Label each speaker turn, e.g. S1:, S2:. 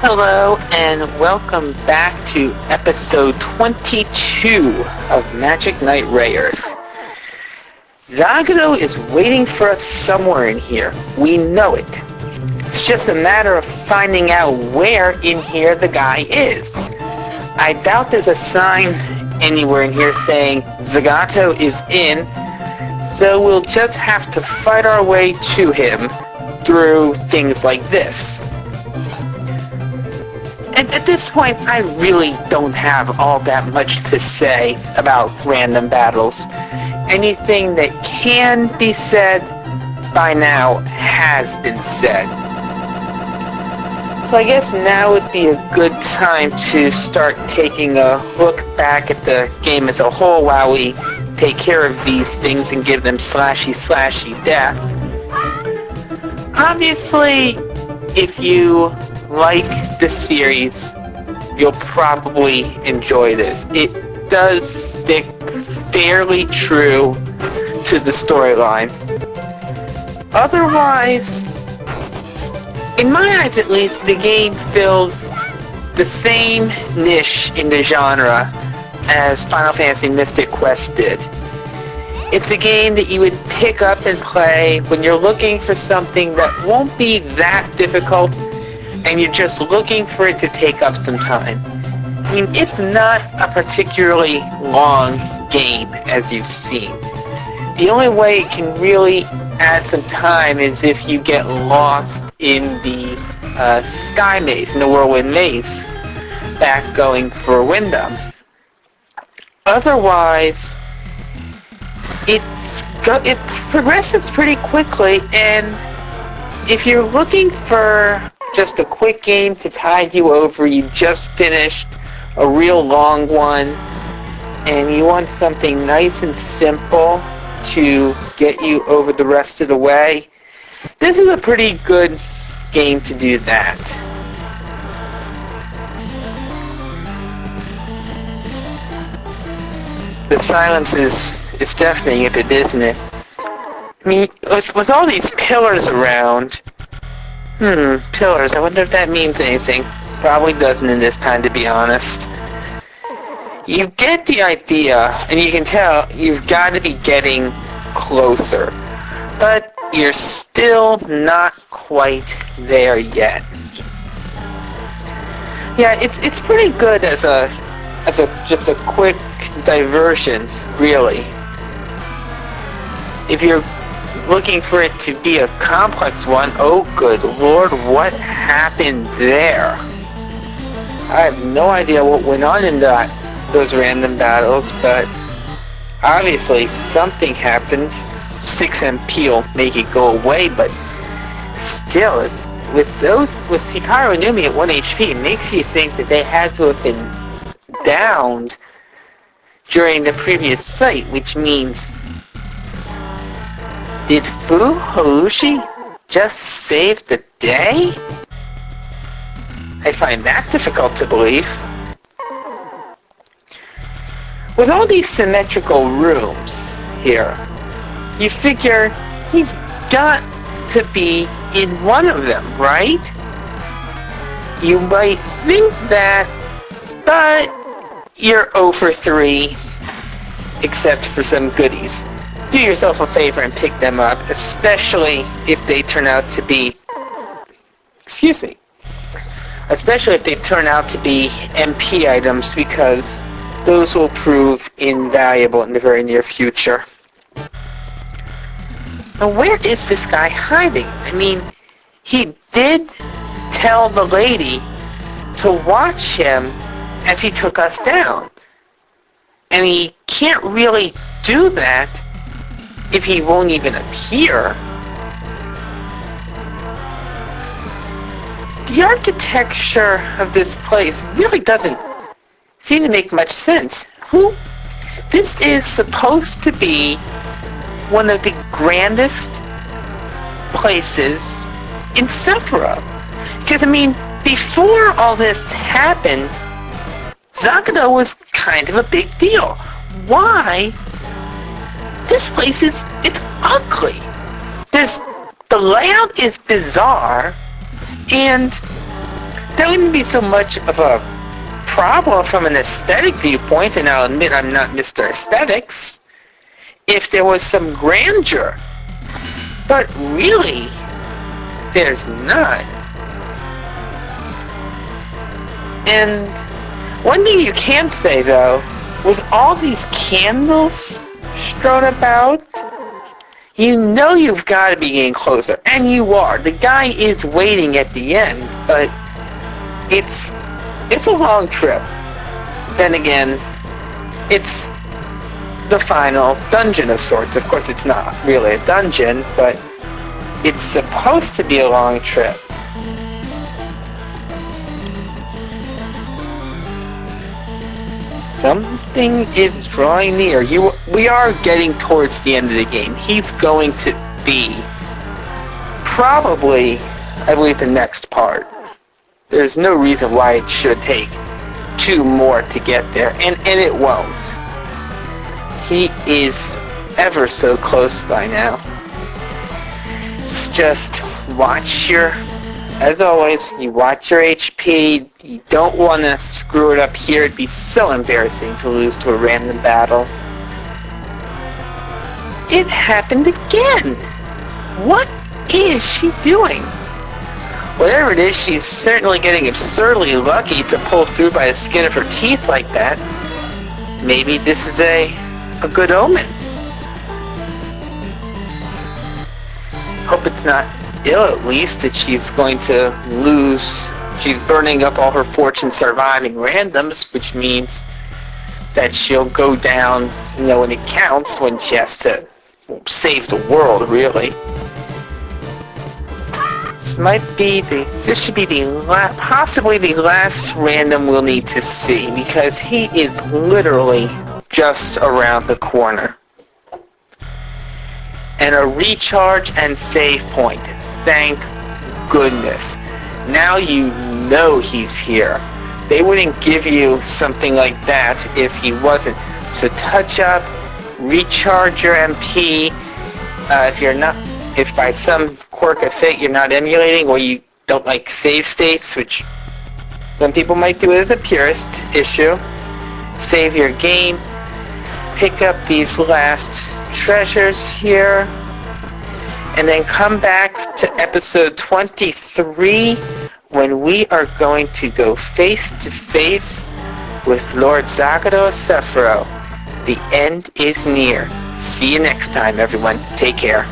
S1: Hello and welcome back to episode 22 of Magic Knight Rayearth. Zagato is waiting for us somewhere in here. We know it. It's just a matter of finding out where in here the guy is. I doubt there's a sign anywhere in here saying Zagato is in, so we'll just have to fight our way to him through things like this. And at this point, I really don't have all that much to say about random battles. Anything that can be said by now has been said. So I guess now would be a good time to start taking a look back at the game as a whole while we take care of these things and give them slashy death. Obviously, if you like the series, you'll probably enjoy this. It does stick fairly true to the storyline. Otherwise, in my eyes at least, the game fills the same niche in the genre as Final Fantasy Mystic Quest did. It's a game that you would pick up and play when you're looking for something that won't be that difficult and you're just looking for it to take up some time. I mean, it's not a particularly long game, as you've seen. The only way it can really add some time is if you get lost in the Sky Maze, in the Whirlwind Maze, back going for Wyndham. Otherwise, it progresses pretty quickly, and if you're looking for just a quick game to tide you over, you just finished a real long one, and you want something nice and simple to get you over the rest of the way, this is a pretty good game to do that. The silence is deafening a bit, isn't it? I mean, with all these pillars around, pillars, I wonder if that means anything. Probably doesn't in this time, to be honest. You get the idea, and you can tell you've got to be getting closer. But you're still not quite there yet. Yeah, it's pretty good as just a quick diversion, really. If you're looking for it to be a complex one, oh good lord, what happened there? I have no idea what went on in those random battles, but obviously something happened. 6 MP will make it go away, but still, with Hikaru and Numi at 1 HP, it makes you think that they had to have been downed during the previous fight, which means, did Harushi just save the day? I find that difficult to believe. With all these symmetrical rooms here, you figure he's got to be in one of them, right? You might think that, but you're 0 for 3, except for some goodies. Do yourself a favor and pick them up, especially if they turn out to be, especially if they turn out to be MP items, because those will prove invaluable in the very near future. Now, where is this guy hiding? I mean, he did tell the lady to watch him as he took us down. And he can't really do that if he won't even appear. The architecture of this place really doesn't seem to make much sense. This is supposed to be one of the grandest places in Sephiroth. Because, I mean, before all this happened, Zagato was kind of a big deal. Why? This place it's ugly. The layout is bizarre, and that wouldn't be so much of a problem from an aesthetic viewpoint, and I'll admit I'm not Mr. Aesthetics, if there was some grandeur. But really, there's none. And one thing you can say, though, with all these candles strewn about, you know you've got to be getting closer. And you are. The guy is waiting at the end, but it's a long trip. Then again, it's the final dungeon of sorts. Of course, it's not really a dungeon, but it's supposed to be a long trip. Something is drawing near. We are getting towards the end of the game. He's going to be probably, I believe, the next part. There's no reason why it should take 2 more to get there, and it won't. He is ever so close by now. It's just watch your, as always, you watch your HP. You don't want to screw it up here. It'd be so embarrassing to lose to a random battle. It happened again! What is she doing? Whatever it is, she's certainly getting absurdly lucky to pull through by the skin of her teeth like that. Maybe this is a good omen. Hope it's not ill, at least, that she's going to lose. She's burning up all her fortune surviving randoms, which means that she'll go down, when it counts, when she has to save the world, really. This should be possibly the last random we'll need to see, because he is literally just around the corner. And a recharge and save point. Thank goodness. Now you know he's here. They wouldn't give you something like that if he wasn't. So touch up, recharge your MP. If by some quirk of fate you're not emulating, or you don't like save states, which some people might do as a purist issue, save your game, pick up these last treasures here, and then come back to episode 23, when we are going to go face to face with Lord Zagato of Sephiroth. The end is near. See you next time, everyone. Take care.